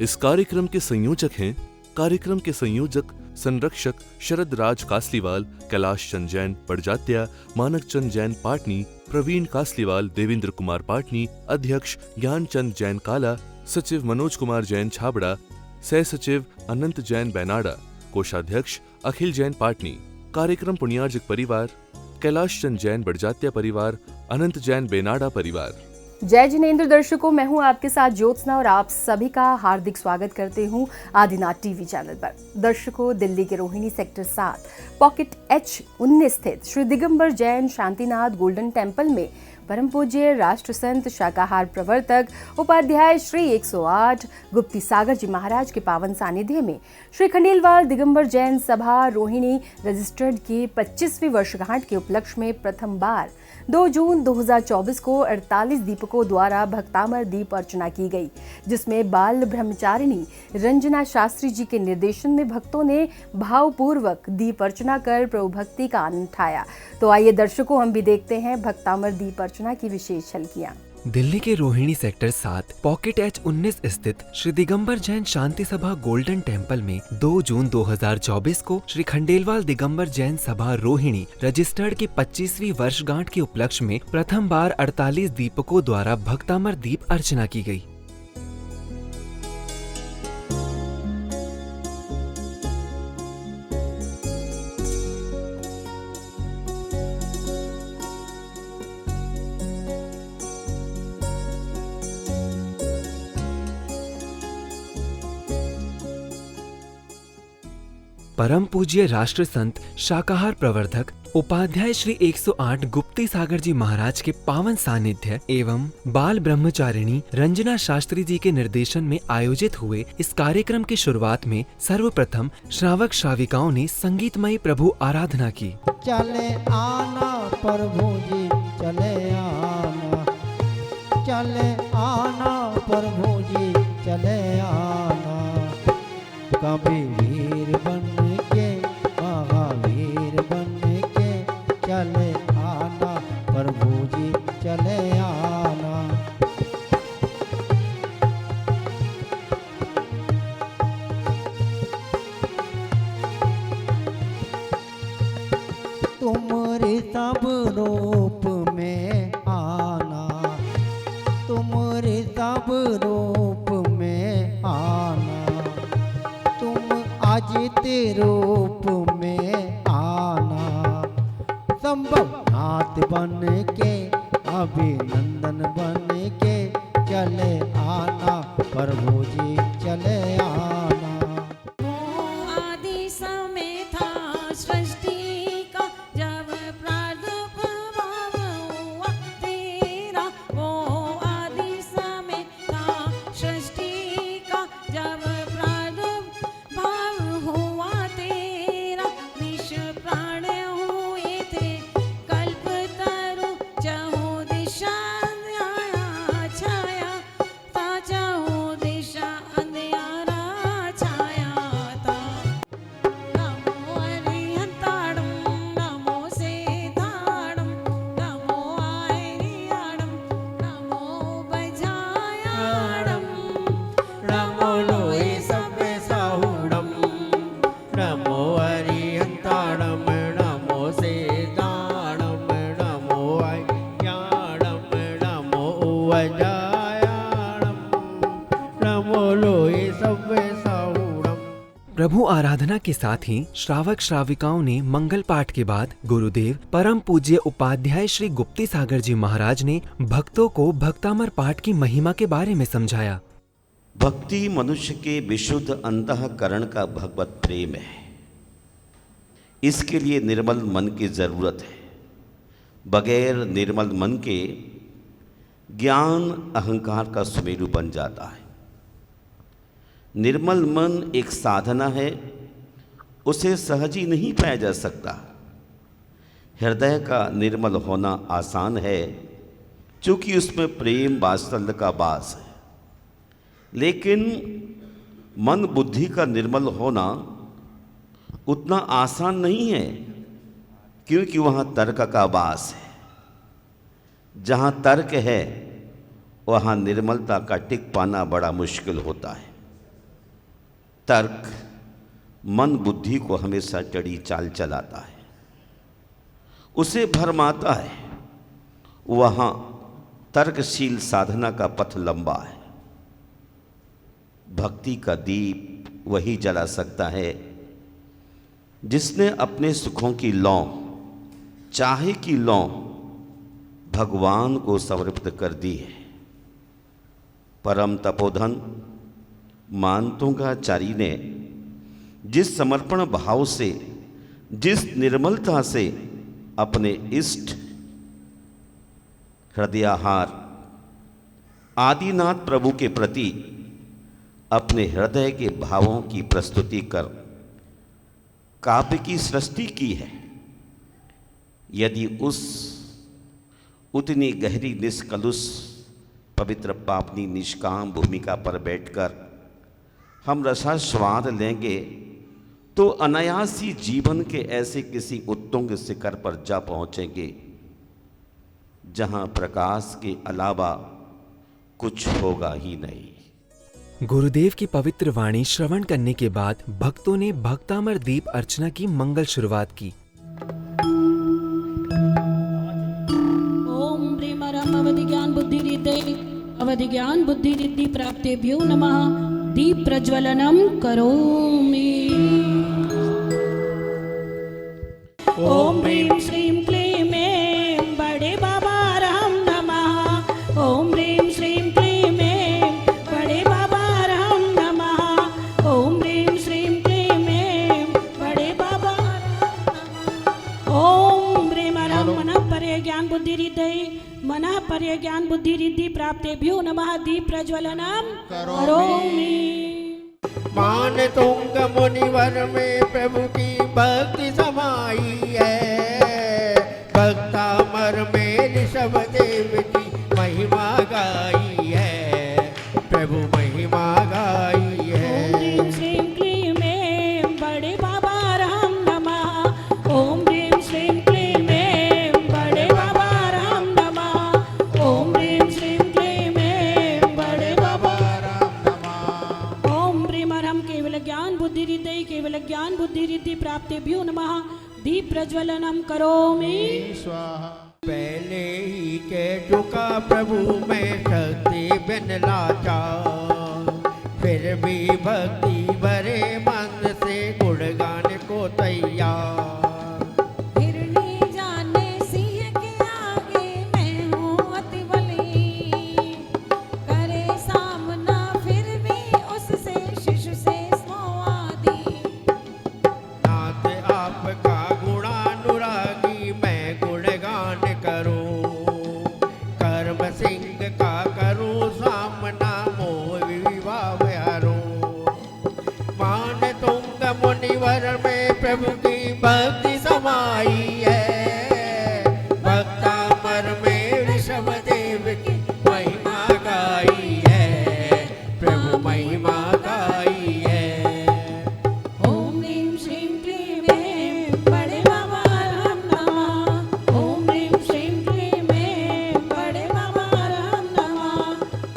इस कार्यक्रम के संयोजक संरक्षक शरद राज कासलीवाल, कैलाश चंद जैन बड़जात्या, मानक चंद जैन पाटनी, प्रवीण कासलीवाल, देवेंद्र कुमार पाटनी, अध्यक्ष ज्ञान चंद जैन काला, सचिव मनोज कुमार जैन छाबड़ा, सह सचिव अनंत जैन बैनाडा, कोषाध्यक्ष अखिल जैन पाटनी। कार्यक्रम पुण्यार्जक परिवार कैलाश चंद जैन बड़जात्या परिवार, अनंत जैन बेनाडा परिवार। जय जिनेंद्र दर्शकों, मैं हूं आपके साथ ज्योत्सना और आप सभी का हार्दिक स्वागत करते हूं आदिनाथ टीवी चैनल पर। दर्शकों, दिल्ली के रोहिणी सेक्टर 7 पॉकेट H19 स्थित श्री दिगंबर जैन शांतिनाथ गोल्डन टेम्पल में परम पूज्य राष्ट्र संत शाकाहार प्रवर्तक उपाध्याय श्री 108 गुप्ती सागर जी महाराज के पावन सानिध्य में श्री खंडेलवाल दिगंबर जैन सभा रोहिणी रजिस्टर्ड की 25वीं वर्षगांठ के उपलक्ष्य में प्रथम बार 2 जून 2024 को 48 दीपकों द्वारा भक्तामर दीप अर्चना की गई, जिसमें बाल ब्रह्मचारिणी रंजना शास्त्री जी के निर्देशन में भक्तों ने भावपूर्वक दीप अर्चना कर प्रभु भक्ति का आनंद उठाया। तो आइए दर्शकों, हम भी देखते हैं भक्तामर दीप अर्चना की विशेष झलकियां। दिल्ली के रोहिणी सेक्टर 7 पॉकेट H19 स्थित श्री दिगंबर जैन शांति सभा गोल्डन टेम्पल में 2 जून 2024 को श्री खंडेलवाल दिगंबर जैन सभा रोहिणी रजिस्टर्ड की 25वीं वर्षगांठ के उपलक्ष्य में प्रथम बार 48 दीपकों द्वारा भक्तामर दीप अर्चना की गई। परम पूज्य राष्ट्र संत शाकाहार प्रवर्तक उपाध्याय श्री 108 गुप्ती सागर जी महाराज के पावन सानिध्य एवं बाल ब्रह्मचारिणी रंजना शास्त्री जी के निर्देशन में आयोजित हुए इस कार्यक्रम की शुरुआत में सर्वप्रथम श्रावक श्राविकाओं ने संगीतमयी प्रभु आराधना की। चले आना प्रभु जी, चले आना, चले आना प्रभु जी, चले आना, कभी वीर बन के महावीर बन के चले आना प्रभु जी, चले आना। तुम्हारे सब रूप में आना, तुम्हारे सब रूप में आना, अजित रूप में आना, संभव नाथ बन के अभिनंदन बन के चले आना प्रभु जी, चले आना। आदि समय था सृष्टि का जब प्रादुर्भाव हुआ तेरा, वो आदि समय था सृष्टि का जब प्रभु आराधना के साथ ही श्रावक श्राविकाओं ने मंगल पाठ के बाद गुरुदेव परम पूज्य उपाध्याय श्री गुप्ती सागर जी महाराज ने भक्तों को भक्तामर पाठ की महिमा के बारे में समझाया। भक्ति मनुष्य के विशुद्ध अंतःकरण का भगवत प्रेम है। इसके लिए निर्मल मन की जरूरत है। बगैर निर्मल मन के ज्ञान अहंकार का सुमेरु बन जाता है। निर्मल मन एक साधना है, उसे सहज ही नहीं पाया जा सकता। हृदय का निर्मल होना आसान है, क्योंकि उसमें प्रेम वात्सल्य का वास है। लेकिन मन बुद्धि का निर्मल होना उतना आसान नहीं है, क्योंकि वहाँ तर्क का वास है। जहाँ तर्क है वहाँ निर्मलता का टिक पाना बड़ा मुश्किल होता है। तर्क मन बुद्धि को हमेशा टेढ़ी चाल चलाता है, उसे भरमाता है। वहाँ तर्कशील साधना का पथ लंबा है। भक्ति का दीप वही जला सकता है जिसने अपने सुखों की लौ, चाहे की लौ, भगवान को समर्पित कर दी है। परम तपोधन मानतोंगाचारी ने जिस समर्पण भाव से, जिस निर्मलता से अपने इष्ट हृदयाहार आदिनाथ प्रभु के प्रति अपने हृदय के भावों की प्रस्तुति कर काव्य की सृष्टि की है, यदि उतनी गहरी निष्कलुष पवित्र पावनी निष्काम भूमिका पर बैठकर हम रसास्वाद लेंगे तो अनायास ही जीवन के ऐसे किसी उत्तुंग शिखर पर जा पहुंचेंगे जहां प्रकाश के अलावा कुछ होगा ही नहीं। गुरुदेव की पवित्र वाणी श्रवण करने के बाद भक्तों ने भक्तामर दीप अर्चना की मंगल शुरुआत की। ओम प्रेमरम अवधि ज्ञान बुद्धि रिद्धि अवधि ज्ञान बुद्धि रिद्धि प्राप्तेभ्यो नमः। दीप प्रज्वलनम करोमि। ओम ह्रीं श्रीं क्लीं ऐं बड़े बाबा राम नमः। ओम ह्रीं श्रीं क्लीं ऐं बड़े बाबा राम नमः। ओम ह्रीं श्रीं क्लीं ऐं बड़े बाबा राम नमः। ओम प्रेमरम मनः परे ज्ञान बुद्धि रिद्धि मनः परे ज्ञान बुद्धि रिद्धि प्राप्तेभ्यो नमः। दीप प्रज्वलनम करोमि। मान तुंग मुनिवर में प्रभु की भक्ति समाई है। भक्तामर में ऋषभ देव की महिमा गाई है। प्रभु महिमा गाई है। ओम ह्रीं श्रीं क्लीं ऐं बड़े बाबा राम नमः। ओम ह्रीं श्रीं क्लीं ऐं बड़े बाबा राम नमः। ओम ह्रीं श्रीं क्लीं ऐं बड़े बाबा राम नमः। ओम प्रेमरम केवल ज्ञान बुद्धि रिद्धि केवल ज्ञान बुद्धि रिद्धि प्राप्तेभ्यो नमः। दीप प्रज्वलनम करोमि। पहले ही के झुका प्रभु में शक्ति बिन लाचा, फिर भी भक्ति भरे मन से गुणगान को तैयार। हिरनी जाने सिंह के आगे मैं हूँ अति बली। करे सामना फिर भी उससे शिशु से स्मोआदी। नाथ आपका गुणानुरागी मैं गुणगान करूं। कर्म सिंह का करूं सामना मोह विवाह हारूं। मान तुंग मुनिवर में प्रभु की भक्ति समाई है। भक्तामर में ऋषभ देव की महिमा गाई है। प्रभु महिमा गाई है। ओम ह्रीं श्रीं क्लीं ऐं बड़े बाबा राम नमः। ओम ह्रीं श्रीं क्लीं ऐं बड़े बाबा राम नमः।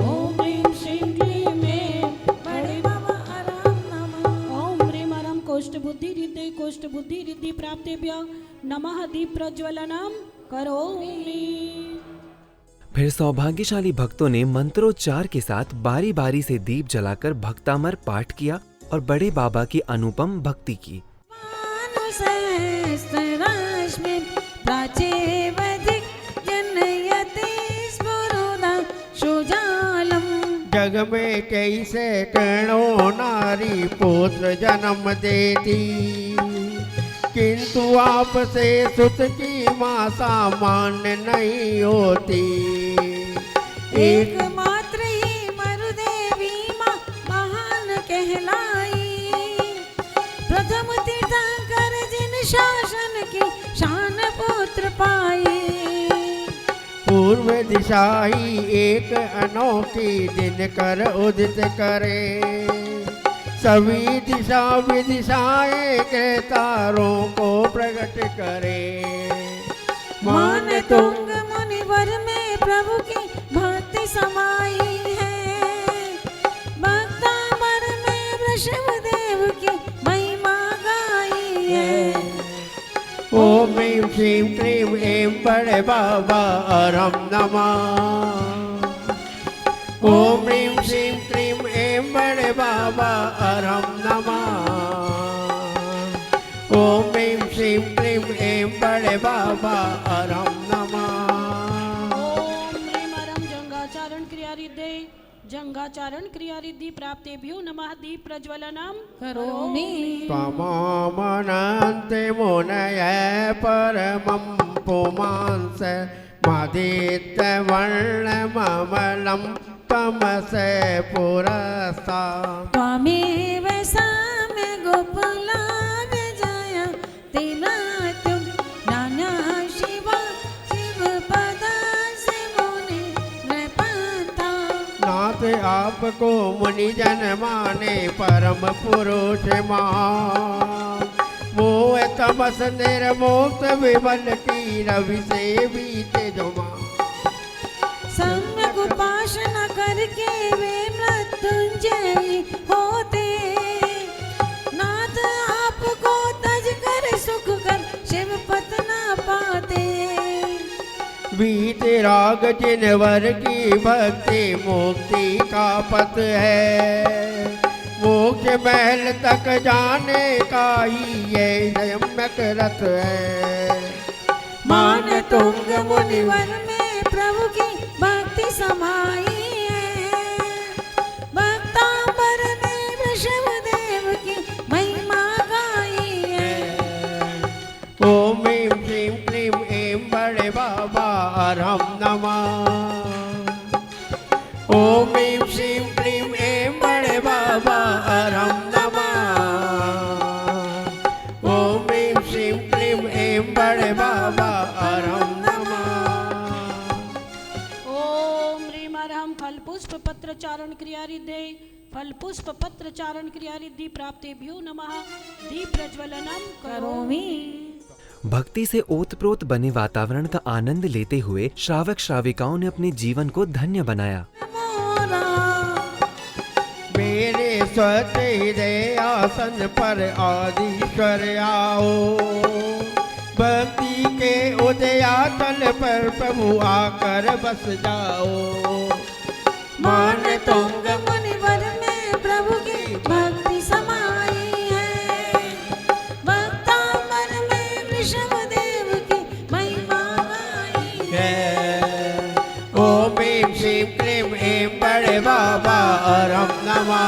ओम ह्रीं श्रीं क्लीं ऐं बड़े बाबा राम नमः। ओम ह्रीमरम कोष्ठ बुद्धि रिद्धि प्राप्तेभ्यो नमः। दीप प्रज्वलनम करोमि। फिर सौभाग्यशाली भक्तों ने मंत्रोच्चार के साथ बारी बारी से दीप जलाकर भक्तामर पाठ किया और बड़े बाबा की अनुपम भक्ति की। सहस्ररश्मि प्राचेवधिक जनयति स्फुरदा शुजालम। जग में कैसे कणों नारी पुत्र जन्म देती, किंतु आपसे सुत की माँ सामान्य नहीं होती। एकमात्र ही मरुदेवी माँ महान कहलाई। प्रथम तीर्थंकर जिन शासन की शान पुत्र पाई। पूर्व दिशा ही एक अनोखी दिन कर उदित करे। सभी दिशा विदिशाएं के तारों को प्रकट करे। मान तुंग मुनिवर में प्रभु की भक्ति समाई है। भक्तामर में वृषभ देव ओम ह्रीं श्रीं क्लीं ऐं बड़े बाबा अरहं नमः। ओम ह्रीं श्रीं क्लीं ऐं बड़े बाबा अरहं नमः। ओम ह्रीं श्रीं क्लीं ऐं बड़े बाबा अरहं नमः। ओम ह्रीं अरं जंगाचारण क्रियारिद्धे जंगाचारण क्रियारिद्धि प्राप्तेभ्यो नमः। दीप प्रज्वलनम करोमि। त्वमामनन्ते मुनये परमं पुमांस मादित्यवर्णममलं तमसे पुरस्तात्। त्वमेव साम्य गोपाला विजय तिनातुं नाना शिवा शिवपदा शिवोनि नृपता। नाथ आपको मुनि जन माने परम पुरुष महान। मोह तमस निर्मुक्त विमल की रवि से बीते जुमा। सम्यक उपासना करके वे मृत्युंजयी होते। नाथ आपको तज कर सुख कर शिव पद न पाते। बीते राग जिनवर की भक्ति मुक्ति का पथ है। मोक्ष महल तक जाने का ही ये यमक रथ है। मान तुंग मुनिवर में प्रभु की भक्ति समाई है। भक्तांबर में वृषभ देव की महिमा गाई है। ओम ह्रीं श्रीं क्लीं ऐं बड़े बाबा अरहं नमः। ओम ह्रीं श्रीं क्लीं ऐं बड़े बाबा अरहं नमः। ओम ह्रीं श्रीं क्लीं ऐं बड़े बाबा अरहं नमः। ओम ह्रीं अरहं फल पुष्प पत्र चारण क्रियारिद्धे फल पुष्प पत्र चारण क्रियारिद्धि प्राप्तेभ्यो नमः। दीप प्रज्वलनम करोमि। भक्ति से ओतप्रोत बने वातावरण का आनंद लेते हुए श्रावक श्राविकाओं ने अपने जीवन को धन्य बनाया। मेरे स्वच्छ हृदय आसन पर आदिश्वर आओ। भक्ति के उदयाचल पर प्रभु आकर बस जाओ। मान तुंग मुनिवर में प्रभु की भक्ति समाई है। भक्तांबर में वृषभ देव की महिमा गाई है। ओम ह्रीं श्रीं क्लीं ऐं बड़े बाबा अरहं नमः।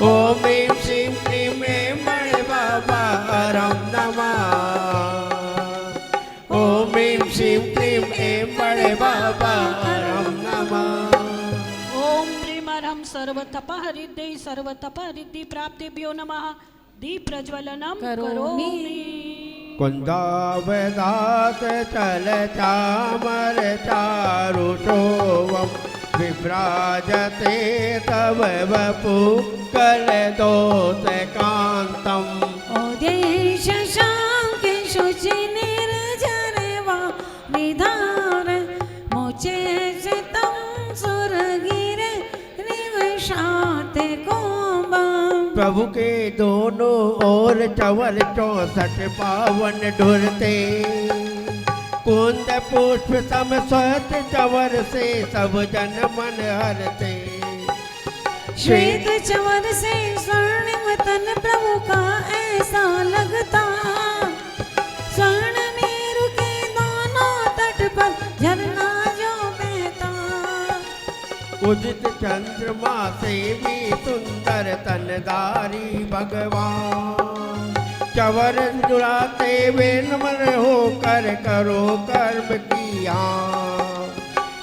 ओम ह्रीं श्रीं क्लीं ऐं बड़े बाबा अरहं नमः। ओम ह्रीं श्रीं क्लीं ऐं बड़े बाबा अरहं नमः। ओम ह्रीं अरहं सर्वतपहरिद्धे सर्वतपहरिद्धि प्राप्तेभ्यो नमः। दीप प्रज्वलनम करोमि। कुन्दावदात चल चामर चारुशोभं विभ्राजते तव वपु कलदोषकान्तम्। ओदेश शांके शुचि निर्जरवा निधार मोचे से तम सुरगिरे निवशाते कोबम। प्रभु के दोनों ओर चवर 64 पावन ढुरते। कुंद पुष्प सम स्वच्छ चवर से सब जन मन हरते। श्वेत चवर से स्वर्णिम तन प्रभु का ऐसा लगता। स्वर्ण मेरु के दोनों तट पर झरना जो बहता। उदित चंद्रमा से भी सुंदर तनधारी भगवान। चवर जुड़ाते वे नम्र होकर करो कर्म किया।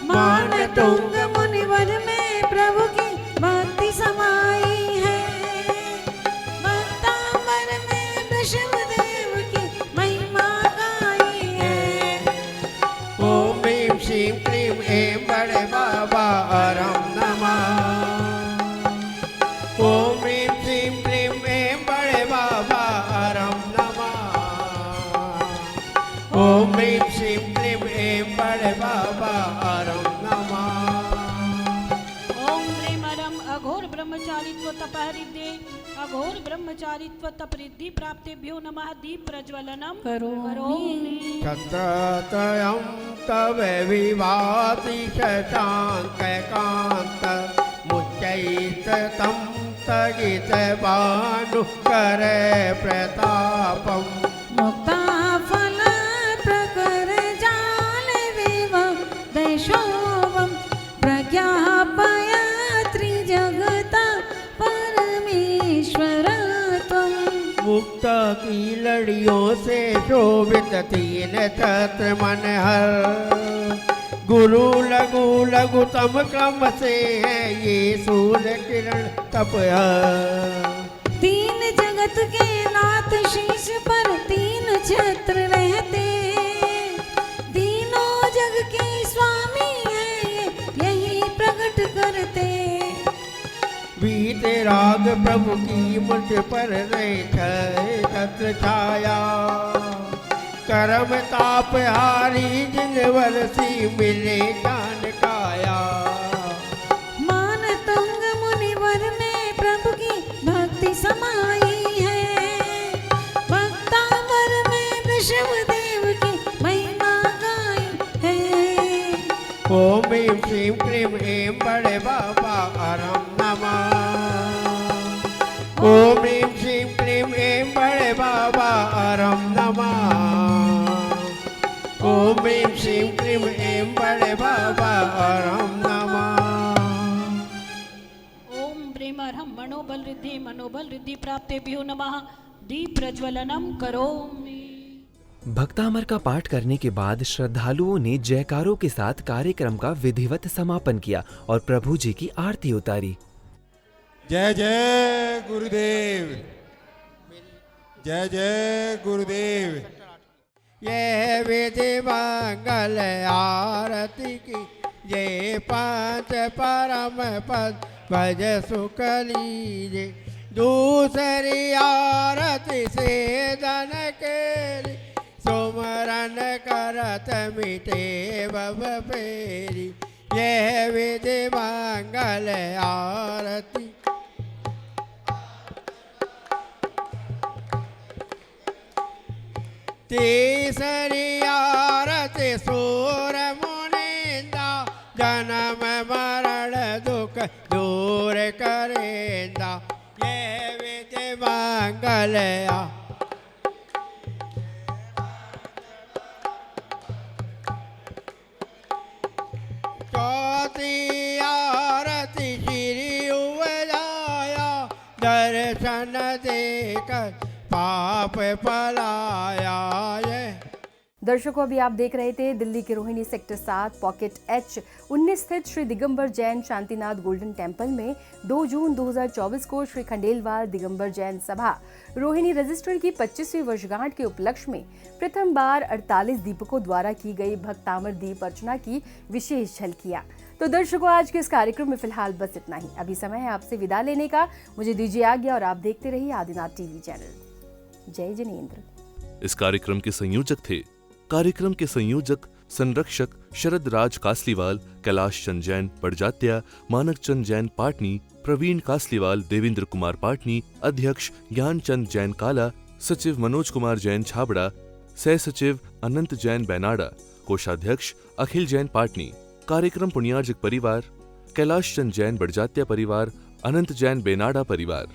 मान तुंग मुनिवर में प्रभु की भक्ति समाई है। भक्तांबर में वृषभ देव की महिमा गाई है। ओम ह्रीं श्रीं क्लीं ऐं बड़े बाबा अरहं नमः। ओम ह्रीं श्रीं क्लीं ऐं बड़े बाबा अरहं नमः। ओम ह्रीं श्रीं क्लीं ऐं बड़े बाबा अरहं नमः। ओम ह्रीं अरं अघोर ब्रह्मचारित्व तपहरिद्धे अघोर ब्रह्मचारित्व तपरिद्धि प्राप्तेभ्यो नमः दीप प्रज्वलनम करोमि छत्रतयं तव विभाति शशांक कांत मुच्चैस्ततं स्थगित भानु कर प्रतापम मुक्ता फल प्रकर जाल विवं दैशोवं प्रज्ञापय त्रिजगता परमेश्वर त्वं मुक्त की लड़ियों से शोभित तीन छत्र मनहर गुरु लघु लघुतम क्रम से है ये सूर्य किरण तपहर तीन जगत के नाथ शीश पर तीन छत्र रहते तीनों जग के स्वामी है यही प्रकट करते बीते राग प्रभु की मुझ पर रहे छत्र छाया करम ताप हारी जिन वर्षी मिले ज्ञान काया मान तुंग मुनिवर में प्रभु की भक्ति समाई है भक्तावर में वृषभ देव की महिमा गाई है ओम ह्रीं श्रीं क्लीं ऐं बड़े बाबा अरम नमः ओम ह्रीं श्रीं क्लीं ऐं बड़े बाबा अरम नमः ओम ह्रीं श्रीं क्लीं ऐं बड़े बाबा अरम नमः ओम ब्रीमर्हं मनोबल रिद्धि प्राप्तेभ्यो नमः दीप प्रज्वलनम करोमि। भक्तामर का पाठ करने के बाद श्रद्धालुओं ने जयकारों के साथ कार्यक्रम का विधिवत समापन किया और प्रभु जी की आरती उतारी। जय जय गुरुदेव, जय जय गुरुदेव। ये विधि मंगल आरती की ये पांच परम पद भज सुख लीजे दूसरी आरती से धन के सुमरन करत मिटे बब फेरी ये विधि मंगल आरती तीसरी आरती सूर मुनिंदा जन्म मरण दुख दूर करेंदा ये विधि मंगल चौथी आरती श्री उवजाया दर्शन देकर पाप पलाया। दर्शकों, अभी आप देख रहे थे दिल्ली के रोहिणी सेक्टर 7 पॉकेट H19 स्थित श्री दिगंबर जैन शांतिनाथ गोल्डन टेम्पल में 2 जून 2024 को श्री खंडेलवाल दिगंबर जैन सभा रोहिणी रजिस्टर की 25वीं वर्षगांठ के उपलक्ष्य में प्रथम बार 48 दीपकों द्वारा की गई भक्तामर दीप अर्चना की विशेष झलकियां। तो दर्शकों, आज के इस कार्यक्रम में फिलहाल बस इतना ही। अभी समय है आपसे विदा लेने का। मुझे दीजिए आज्ञा और आप देखते रहिए आदिनाथ टीवी चैनल। जय जिनेंद्र। इस कार्यक्रम के संयोजक थे कार्यक्रम के संयोजक संरक्षक शरद राज कासलीवाल, कैलाश चंद जैन बड़जात्या, मानक चंद जैन पाटनी, प्रवीण कासलीवाल, देवेंद्र कुमार पाटनी, अध्यक्ष ज्ञान चंद जैन काला, सचिव मनोज कुमार जैन छाबड़ा, सह सचिव अनंत जैन बेनाडा, कोषाध्यक्ष अखिल जैन पाटनी। कार्यक्रम पुण्यार्जक परिवार कैलाश चंद जैन बड़जात्या परिवार, अनंत जैन बेनाडा परिवार।